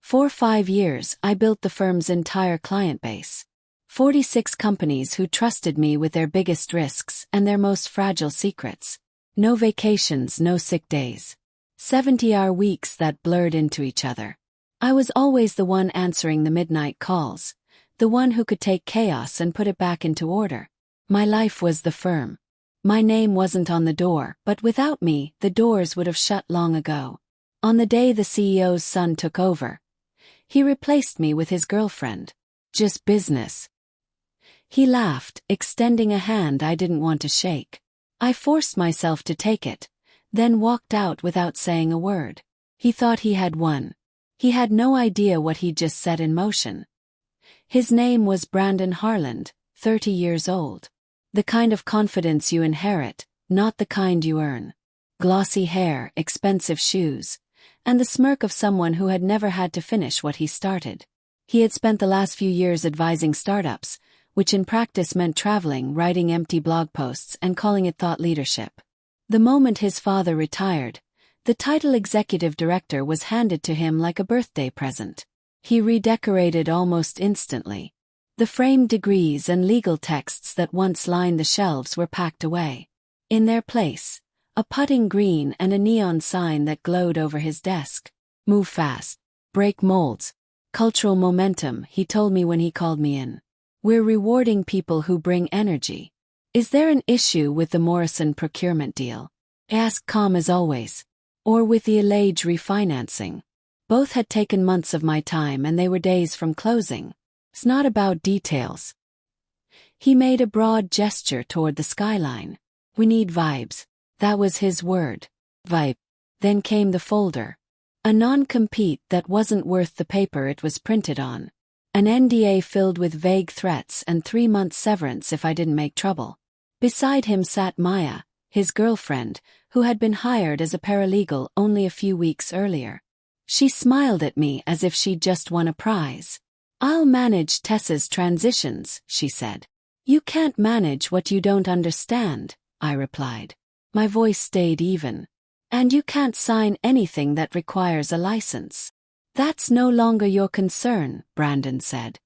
For 5 years, I built the firm's entire client base. 46 companies who trusted me with their biggest risks and their most fragile secrets. No vacations, no sick days. 70-hour weeks that blurred into each other. I was always the one answering the midnight calls, the one who could take chaos and put it back into order. My life was the firm. My name wasn't on the door, but without me, the doors would have shut long ago. On the day the CEO's son took over, he replaced me with his girlfriend. Just business. He laughed, extending a hand I didn't want to shake. I forced myself to take it, then walked out without saying a word. He thought he had won. He had no idea what he'd just set in motion. His name was Brandon Harland, 30 years old. The kind of confidence you inherit, not the kind you earn. Glossy hair, expensive shoes, and the smirk of someone who had never had to finish what he started. He had spent the last few years advising startups, which in practice meant traveling, writing empty blog posts, and calling it thought leadership. The moment his father retired, the title executive director was handed to him like a birthday present. He redecorated almost instantly. The framed degrees and legal texts that once lined the shelves were packed away. In their place, a putting green and a neon sign that glowed over his desk. Move fast. Break molds. Cultural momentum, he told me when he called me in. We're rewarding people who bring energy. Is there an issue with the Morrison procurement deal? Asked calm as always. Or with the Elage refinancing? Both had taken months of my time and they were days from closing. It's not about details. He made a broad gesture toward the skyline. We need vibes. That was his word. Vibe. Then came the folder. A non-compete that wasn't worth the paper it was printed on. An NDA filled with vague threats and 3-month severance if I didn't make trouble. Beside him sat Maya, his girlfriend, who had been hired as a paralegal only a few weeks earlier. She smiled at me as if she'd just won a prize. I'll manage Tessa's transitions, she said. You can't manage what you don't understand, I replied. My voice stayed even. And you can't sign anything that requires a license. That's no longer your concern, Brandon said.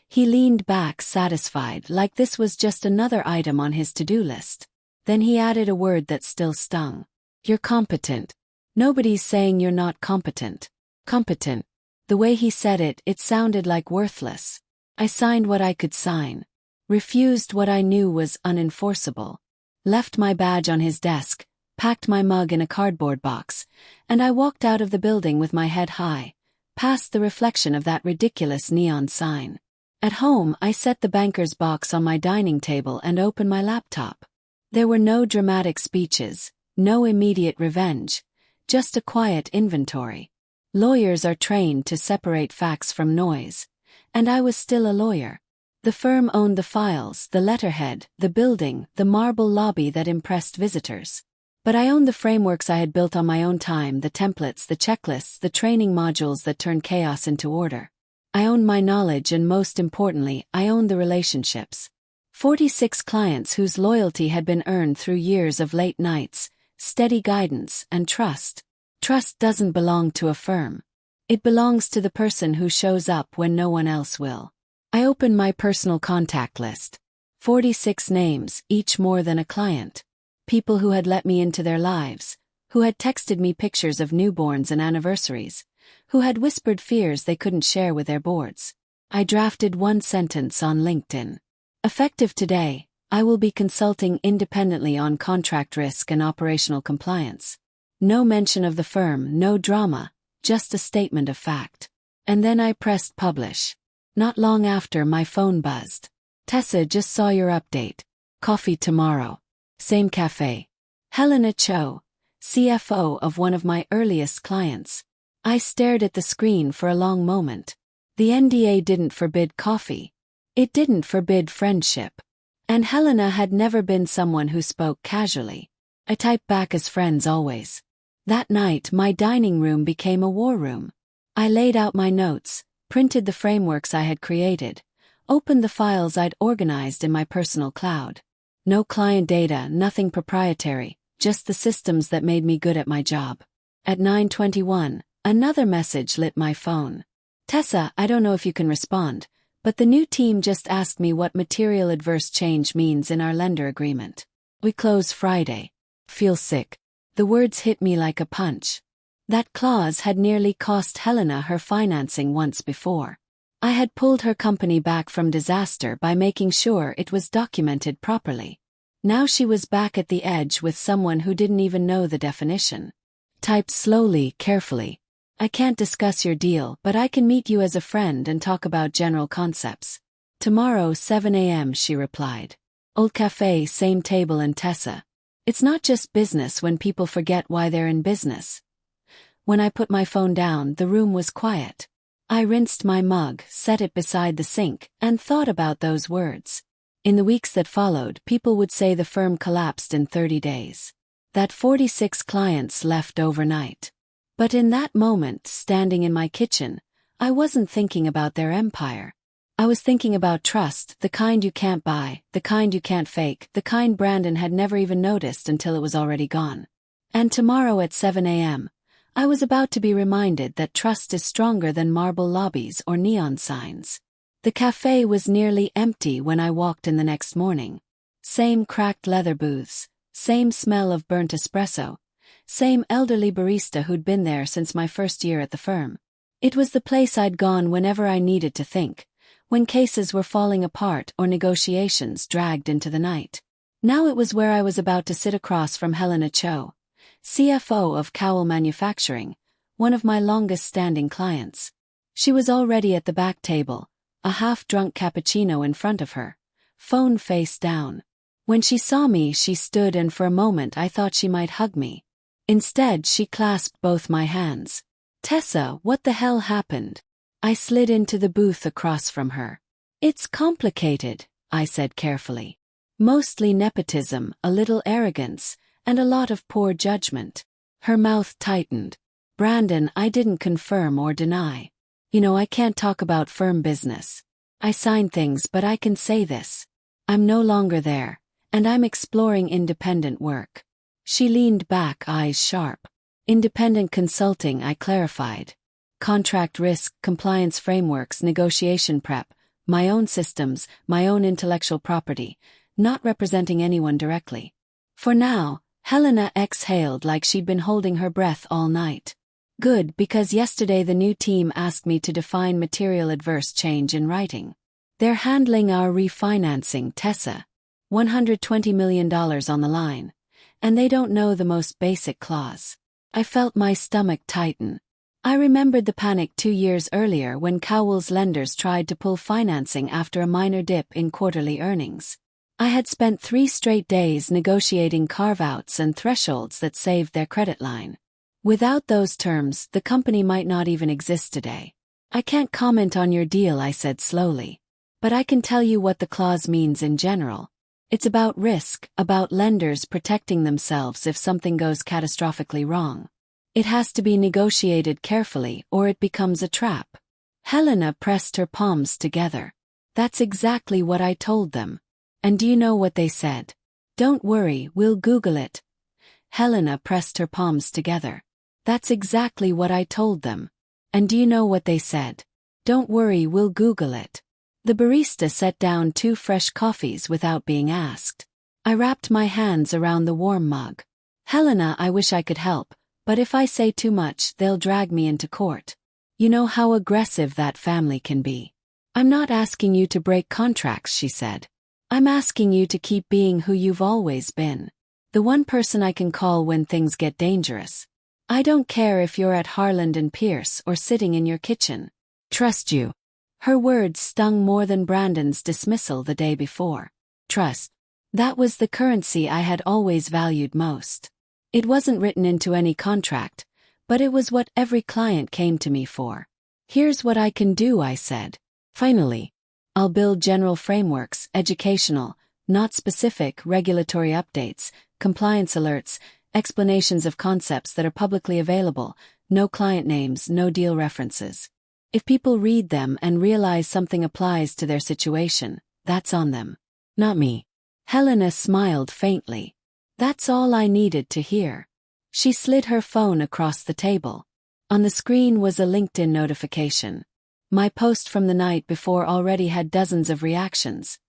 He leaned back satisfied, like this was just another item on his to-do list. Then he added a word that still stung. You're competent. Nobody's saying you're not competent. Competent. The way he said it, it sounded like worthless. I signed what I could sign. Refused what I knew was unenforceable. Left my badge on his desk, packed my mug in a cardboard box, and I walked out of the building with my head high, past the reflection of that ridiculous neon sign. At home, I set the banker's box on my dining table and opened my laptop. There were no dramatic speeches, no immediate revenge, just a quiet inventory. Lawyers are trained to separate facts from noise, and I was still a lawyer. The firm owned the files, the letterhead, the building, the marble lobby that impressed visitors. But I owned the frameworks I had built on my own time, the templates, the checklists, the training modules that turned chaos into order. I owned my knowledge and most importantly, I owned the relationships. 46 clients whose loyalty had been earned through years of late nights, steady guidance, and trust. Trust doesn't belong to a firm. It belongs to the person who shows up when no one else will. I opened my personal contact list. 46 names, each more than a client. People who had let me into their lives, who had texted me pictures of newborns and anniversaries, who had whispered fears they couldn't share with their boards. I drafted one sentence on LinkedIn. Effective today, I will be consulting independently on contract risk and operational compliance. No mention of the firm, no drama, just a statement of fact. And then I pressed publish. Not long after, my phone buzzed. Tessa, just saw your update. Coffee tomorrow. Same cafe. Helena Cho, CFO of one of my earliest clients. I stared at the screen for a long moment. The NDA didn't forbid coffee. It didn't forbid friendship. And Helena had never been someone who spoke casually. I typed back as friends always. That night, my dining room became a war room. I laid out my notes, printed the frameworks I had created, opened the files I'd organized in my personal cloud. No client data, nothing proprietary, just the systems that made me good at my job. At 9:21, Another message lit my phone. Tessa, I don't know if you can respond, but the new team just asked me what material adverse change means in our lender agreement. We close Friday. Feel sick. The words hit me like a punch. That clause had nearly cost Helena her financing once before. I had pulled her company back from disaster by making sure it was documented properly. Now she was back at the edge with someone who didn't even know the definition. Typed slowly, carefully. I can't discuss your deal, but I can meet you as a friend and talk about general concepts. Tomorrow, 7 a.m., she replied. Old cafe, same table and Tessa. It's not just business when people forget why they're in business. When I put my phone down, the room was quiet. I rinsed my mug, set it beside the sink, and thought about those words. In the weeks that followed, people would say the firm collapsed in 30 days. That 46 clients left overnight. But in that moment, standing in my kitchen, I wasn't thinking about their empire. I was thinking about trust, the kind you can't buy, the kind you can't fake, the kind Brandon had never even noticed until it was already gone. And tomorrow at 7 a.m., I was about to be reminded that trust is stronger than marble lobbies or neon signs. The cafe was nearly empty when I walked in the next morning. Same cracked leather booths, same smell of burnt espresso, same elderly barista who'd been there since my first year at the firm. It was the place I'd gone whenever I needed to think, when cases were falling apart or negotiations dragged into the night. Now it was where I was about to sit across from Helena Cho, CFO of Cowell Manufacturing, one of my longest-standing clients. She was already at the back table, a half-drunk cappuccino in front of her, phone face down. When she saw me, she stood, and for a moment I thought she might hug me. Instead, she clasped both my hands. Tessa, what the hell happened? I slid into the booth across from her. It's complicated, I said carefully. Mostly nepotism, a little arrogance, and a lot of poor judgment. Her mouth tightened. Brandon, I didn't confirm or deny. I can't talk about firm business. I sign things, but I can say this. I'm no longer there, and I'm exploring independent work. She leaned back, eyes sharp. Independent consulting, I clarified. Contract risk, compliance frameworks, negotiation prep, my own systems, my own intellectual property, not representing anyone directly. For now, Helena exhaled like she'd been holding her breath all night. Good, because yesterday the new team asked me to define material adverse change in writing. They're handling our refinancing, Tessa. $120 million on the line. And they don't know the most basic clause. I felt my stomach tighten. I remembered the panic 2 years earlier when Cowell's lenders tried to pull financing after a minor dip in quarterly earnings. I had spent 3 straight days negotiating carve-outs and thresholds that saved their credit line. Without those terms, the company might not even exist today. I can't comment on your deal, I said slowly. But I can tell you what the clause means in general. It's about risk, about lenders protecting themselves if something goes catastrophically wrong. It has to be negotiated carefully or it becomes a trap. Helena pressed her palms together. That's exactly what I told them. And do you know what they said? Don't worry, we'll Google it. Helena pressed her palms together. That's exactly what I told them. And do you know what they said? Don't worry, we'll Google it. The barista set down 2 fresh coffees without being asked. I wrapped my hands around the warm mug. Helena, I wish I could help, but if I say too much, they'll drag me into court. You know how aggressive that family can be. I'm not asking you to break contracts, she said. I'm asking you to keep being who you've always been. The one person I can call when things get dangerous. I don't care if you're at Harland and Pierce or sitting in your kitchen. Trust you. Her words stung more than Brandon's dismissal the day before. Trust. That was the currency I had always valued most. It wasn't written into any contract, but it was what every client came to me for. Here's what I can do, I said. Finally. I'll build general frameworks, educational, not specific, regulatory updates, compliance alerts, explanations of concepts that are publicly available, no client names, no deal references. If people read them and realize something applies to their situation, that's on them. Not me. Helena smiled faintly. That's all I needed to hear. She slid her phone across the table. On the screen was a LinkedIn notification. My post from the night before already had dozens of reactions,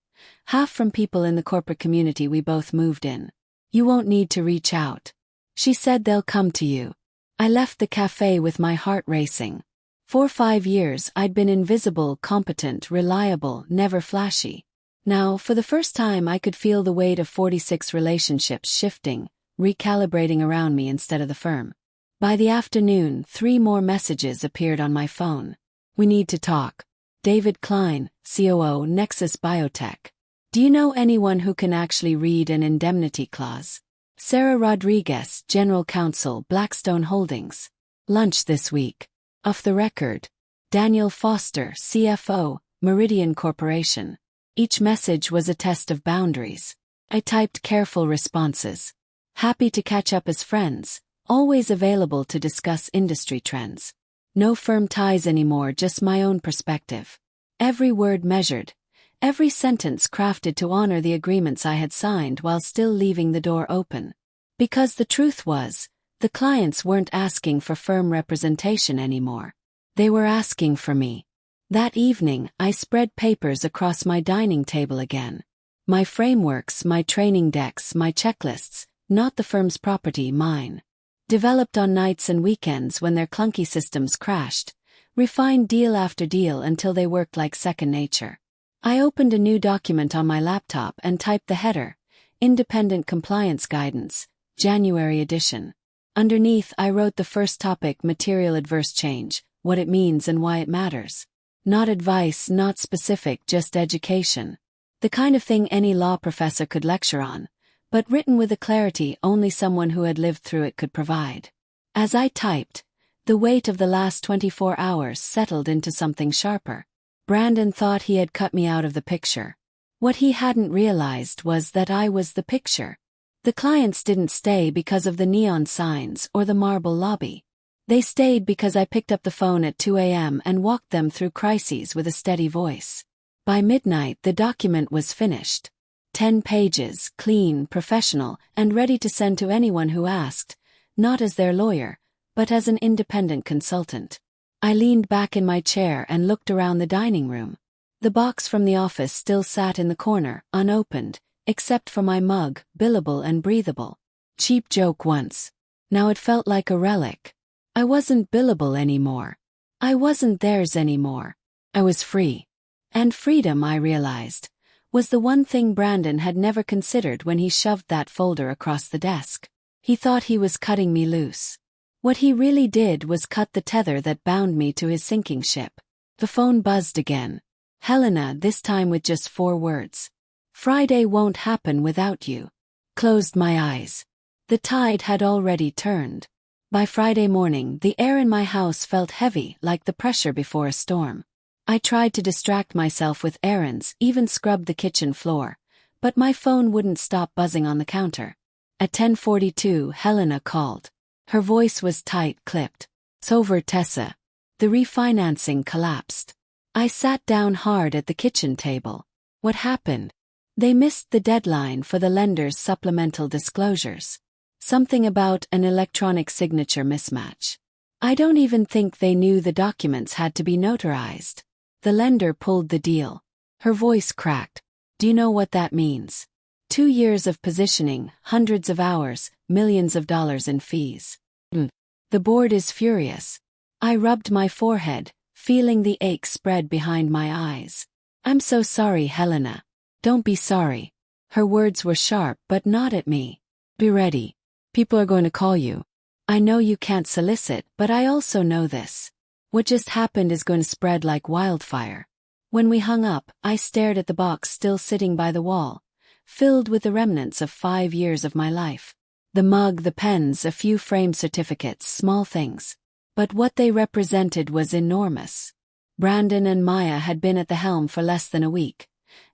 half from people in the corporate community we both moved in. "You won't need to reach out. She said they'll come to you." I left the cafe with my heart racing. For 5 years I'd been invisible, competent, reliable, never flashy. Now, for the first time I could feel the weight of 46 relationships shifting, recalibrating around me instead of the firm. By the afternoon, 3 more messages appeared on my phone. "We need to talk. David Klein, COO, Nexus Biotech. Do you know anyone who can actually read an indemnity clause? Sarah Rodriguez, General Counsel, Blackstone Holdings. Lunch this week. Off the record. Daniel Foster, CFO, Meridian Corporation." Each message was a test of boundaries. I typed careful responses. Happy to catch up as friends, always available to discuss industry trends. No firm ties anymore, just my own perspective. Every word measured, every sentence crafted to honor the agreements I had signed while still leaving the door open. Because the truth was, the clients weren't asking for firm representation anymore. They were asking for me. That evening, I spread papers across my dining table again. My frameworks, my training decks, my checklists, not the firm's property, mine. Developed on nights and weekends when their clunky systems crashed, refined deal after deal until they worked like second nature. I opened a new document on my laptop and typed the header, Independent Compliance Guidance, January edition. Underneath I wrote the first topic, Material Adverse Change, what it means and why it matters. Not advice, not specific, just education. The kind of thing any law professor could lecture on, but written with a clarity only someone who had lived through it could provide. As I typed, the weight of the last 24 hours settled into something sharper. Brandon thought he had cut me out of the picture. What he hadn't realized was that I was the picture. The clients didn't stay because of the neon signs or the marble lobby. They stayed because I picked up the phone at 2 a.m. and walked them through crises with a steady voice. By midnight, the document was finished. 10 pages, clean, professional, and ready to send to anyone who asked, not as their lawyer, but as an independent consultant. I leaned back in my chair and looked around the dining room. The box from the office still sat in the corner, unopened, except for my mug, billable and breathable. Cheap joke once. Now it felt like a relic. I wasn't billable anymore. I wasn't theirs anymore. I was free. And freedom, I realized, was the one thing Brandon had never considered when he shoved that folder across the desk. He thought he was cutting me loose. What he really did was cut the tether that bound me to his sinking ship. The phone buzzed again. Helena, this time with just 4 words. "Friday won't happen without you." Closed my eyes. The tide had already turned. By Friday morning, the air in my house felt heavy, like the pressure before a storm. I tried to distract myself with errands, even scrubbed the kitchen floor, but my phone wouldn't stop buzzing on the counter. At 10:42, Helena called. Her voice was tight-clipped. "It's over, Tessa. The refinancing collapsed." I sat down hard at the kitchen table. What happened? They missed the deadline for the lender's supplemental disclosures. Something about an electronic signature mismatch. I don't even think they knew the documents had to be notarized. The lender pulled the deal. Her voice cracked. "Do you know what that means? 2 years of positioning, hundreds of hours, millions of dollars in fees. The board is furious." I rubbed my forehead, feeling the ache spread behind my eyes. "I'm so sorry, Helena." "Don't be sorry." Her words were sharp, but not at me. "Be ready. People are going to call you. I know you can't solicit, but I also know this. What just happened is going to spread like wildfire." When we hung up, I stared at the box still sitting by the wall, filled with the remnants of 5 years of my life. The mug, the pens, a few framed certificates, small things. But what they represented was enormous. Brandon and Maya had been at the helm for less than a week,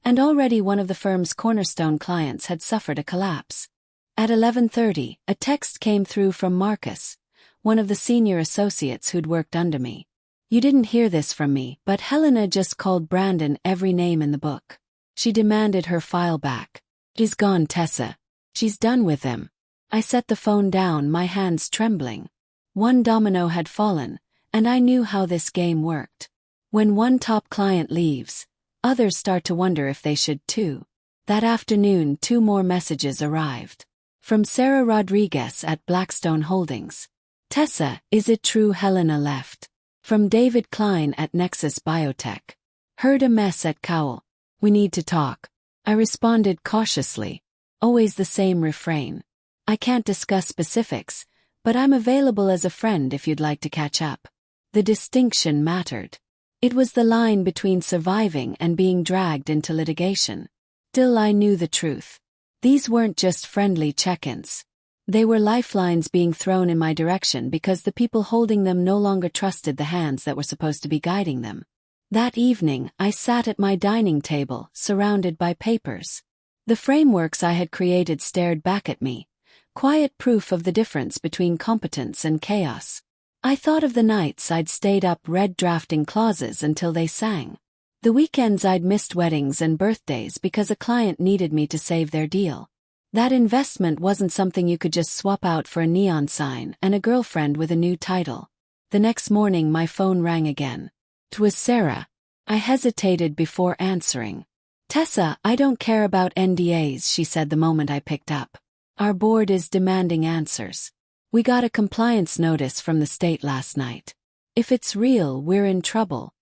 and already one of the firm's cornerstone clients had suffered a collapse. At 11:30, a text came through from Marcus, one of the senior associates who'd worked under me. "You didn't hear this from me, but Helena just called Brandon every name in the book. She demanded her file back. He's gone, Tessa. She's done with him." I set the phone down, my hands trembling. One domino had fallen, and I knew how this game worked. When one top client leaves, others start to wonder if they should too. That afternoon, 2 more messages arrived. From Sarah Rodriguez at Blackstone Holdings. Tessa, is it true Helena left? From David Klein at Nexus Biotech. Heard a mess at Cowell. We need to talk. I responded cautiously. Always the same refrain. I can't discuss specifics, but I'm available as a friend if you'd like to catch up. The distinction mattered. It was the line between surviving and being dragged into litigation. Still, I knew the truth. These weren't just friendly check-ins. They were lifelines being thrown in my direction because the people holding them no longer trusted the hands that were supposed to be guiding them. That evening, I sat at my dining table, surrounded by papers. The frameworks I had created stared back at me, quiet proof of the difference between competence and chaos. I thought of the nights I'd stayed up read drafting clauses until they sang. The weekends I'd missed weddings and birthdays because a client needed me to save their deal. That investment wasn't something you could just swap out for a neon sign and a girlfriend with a new title. The next morning my phone rang again. It was Sarah. I hesitated before answering. Tessa, I don't care about NDAs, she said the moment I picked up. Our board is demanding answers. We got a compliance notice from the state last night. If it's real, we're in trouble.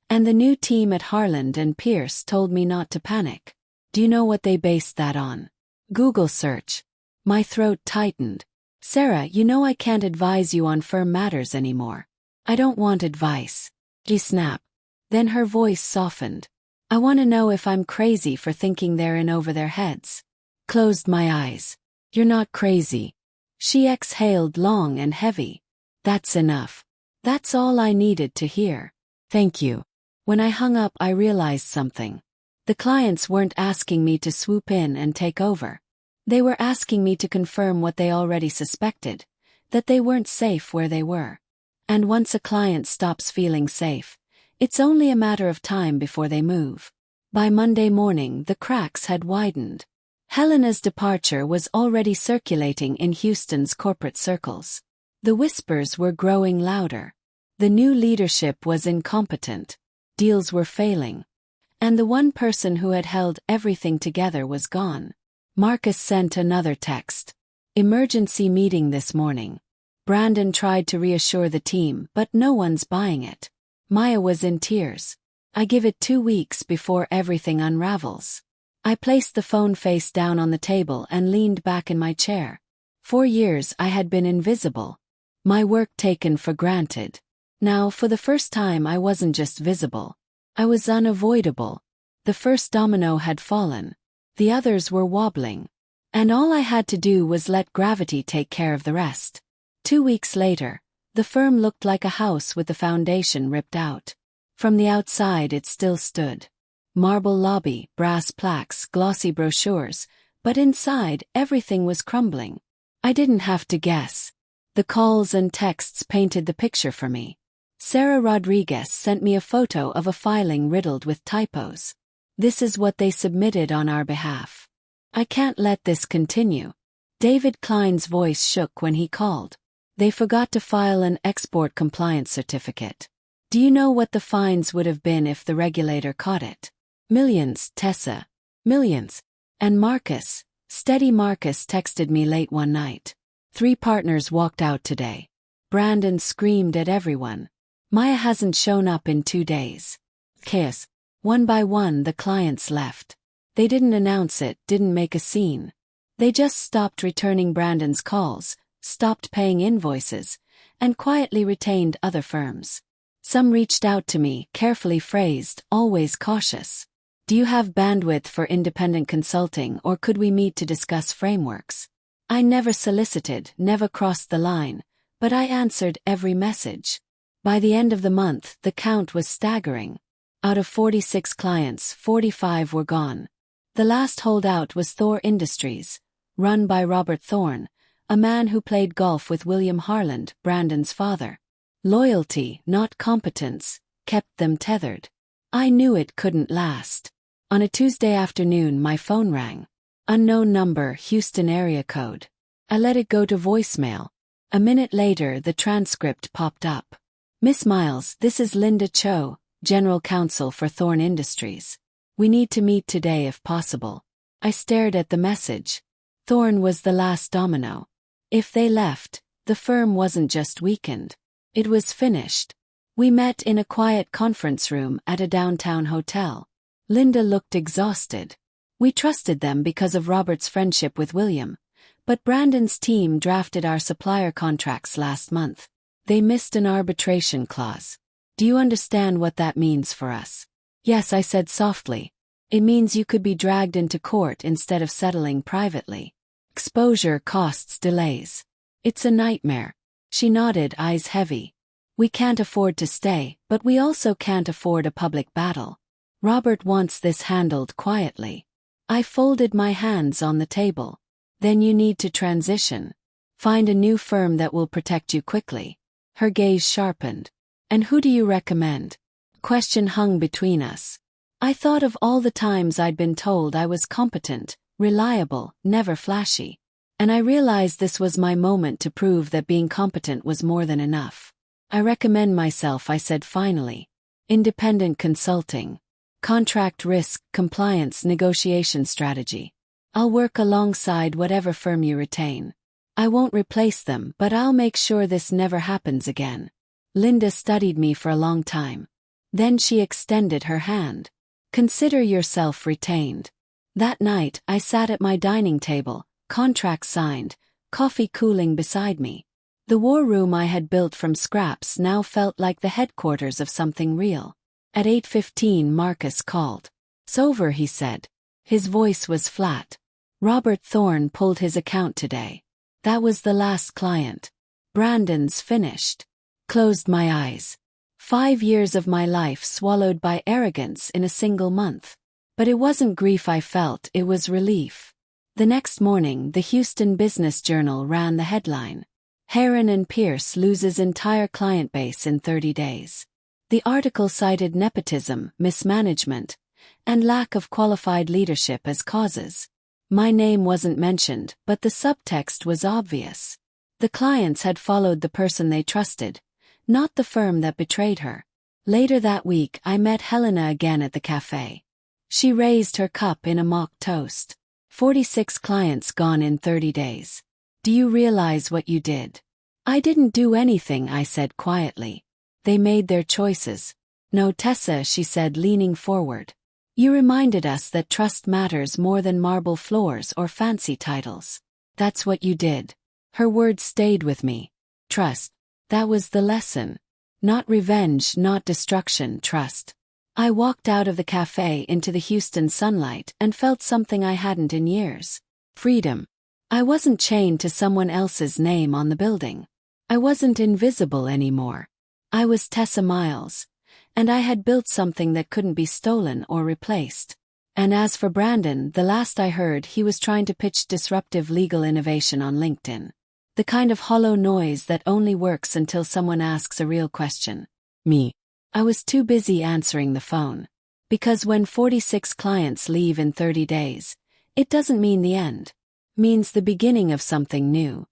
And the new team at Harland and Pierce told me not to panic. Do you know what they based that on? Google search. My throat tightened. Sarah, you know I can't advise you on firm matters anymore. I don't want advice. She snapped. Then her voice softened. I want to know if I'm crazy for thinking they're in over their heads. Closed my eyes. You're not crazy. She exhaled long and heavy. That's enough. That's all I needed to hear. Thank you. When I hung up, I realized something. The clients weren't asking me to swoop in and take over. They were asking me to confirm what they already suspected, that they weren't safe where they were. And once a client stops feeling safe, it's only a matter of time before they move. By Monday morning, the cracks had widened. Helena's departure was already circulating in Houston's corporate circles. The whispers were growing louder. The new leadership was incompetent. Deals were failing. And the one person who had held everything together was gone. Marcus sent another text. Emergency meeting this morning. Brandon tried to reassure the team, but no one's buying it. Maya was in tears. I give it 2 weeks before everything unravels. I placed the phone face down on the table and leaned back in my chair. 4 years I had been invisible. My work taken for granted. Now, for the first time, I wasn't just visible. I was unavoidable. The first domino had fallen. The others were wobbling. And all I had to do was let gravity take care of the rest. 2 weeks later, the firm looked like a house with the foundation ripped out. From the outside it still stood. Marble lobby, brass plaques, glossy brochures, but inside everything was crumbling. I didn't have to guess. The calls and texts painted the picture for me. Sarah Rodriguez sent me a photo of a filing riddled with typos. This is what they submitted on our behalf. I can't let this continue. David Klein's voice shook when he called. They forgot to file an export compliance certificate. Do you know what the fines would have been if the regulator caught it? Millions, Tessa. Millions. And Marcus, steady Marcus, texted me late one night. 3 partners walked out today. Brandon screamed at everyone. Maya hasn't shown up in 2 days. Chaos. One by one the clients left. They didn't announce it, didn't make a scene. They just stopped returning Brandon's calls, stopped paying invoices, and quietly retained other firms. Some reached out to me, carefully phrased, always cautious. Do you have bandwidth for independent consulting, or could we meet to discuss frameworks? I never solicited, never crossed the line, but I answered every message. By the end of the month, the count was staggering. Out of 46 clients, 45 were gone. The last holdout was Thor Industries, run by Robert Thorne, a man who played golf with William Harland, Brandon's father. Loyalty, not competence, kept them tethered. I knew it couldn't last. On a Tuesday afternoon, my phone rang. Unknown number, Houston area code. I let it go to voicemail. A minute later, the transcript popped up. Miss Miles, this is Linda Cho, General Counsel for Thorne Industries. We need to meet today if possible. I stared at the message. Thorne was the last domino. If they left, the firm wasn't just weakened. It was finished. We met in a quiet conference room at a downtown hotel. Linda looked exhausted. We trusted them because of Robert's friendship with William, but Brandon's team drafted our supplier contracts last month. They missed an arbitration clause. Do you understand what that means for us? Yes, I said softly. It means you could be dragged into court instead of settling privately. Exposure costs delays. It's a nightmare. She nodded, eyes heavy. We can't afford to stay, but we also can't afford a public battle. Robert wants this handled quietly. I folded my hands on the table. Then you need to transition. Find a new firm that will protect you quickly. Her gaze sharpened. And who do you recommend? Question hung between us. I thought of all the times I'd been told I was competent, reliable, never flashy. And I realized this was my moment to prove that being competent was more than enough. I recommend myself, I said finally. Independent consulting. Contract risk, compliance, negotiation strategy. I'll work alongside whatever firm you retain. I won't replace them, but I'll make sure this never happens again. Linda studied me for a long time. Then she extended her hand. Consider yourself retained. That night, I sat at my dining table, contract signed, coffee cooling beside me. The war room I had built from scraps now felt like the headquarters of something real. At 8:15 Marcus called. It's over, he said. His voice was flat. Robert Thorne pulled his account today. That was the last client. Brandon's finished. Closed my eyes. 5 years of my life swallowed by arrogance in a single month. But it wasn't grief I felt, it was relief. The next morning, the Houston Business Journal ran the headline. Heron and Pierce loses entire client base in 30 days. The article cited nepotism, mismanagement, and lack of qualified leadership as causes. My name wasn't mentioned, but the subtext was obvious. The clients had followed the person they trusted, not the firm that betrayed her. Later that week, I met Helena again at the cafe. She raised her cup in a mock toast. 46 clients gone in 30 days. Do you realize what you did? I didn't do anything, I said quietly. They made their choices. No, Tessa, she said, leaning forward. You reminded us that trust matters more than marble floors or fancy titles. That's what you did. Her words stayed with me. Trust. That was the lesson. Not revenge, not destruction, trust. I walked out of the cafe into the Houston sunlight and felt something I hadn't in years. Freedom. I wasn't chained to someone else's name on the building. I wasn't invisible anymore. I was Tessa Miles, and I had built something that couldn't be stolen or replaced. And as for Brandon, the last I heard, he was trying to pitch disruptive legal innovation on LinkedIn. The kind of hollow noise that only works until someone asks a real question. Me. I was too busy answering the phone. Because when 46 clients leave in 30 days, it doesn't mean the end. It means the beginning of something new.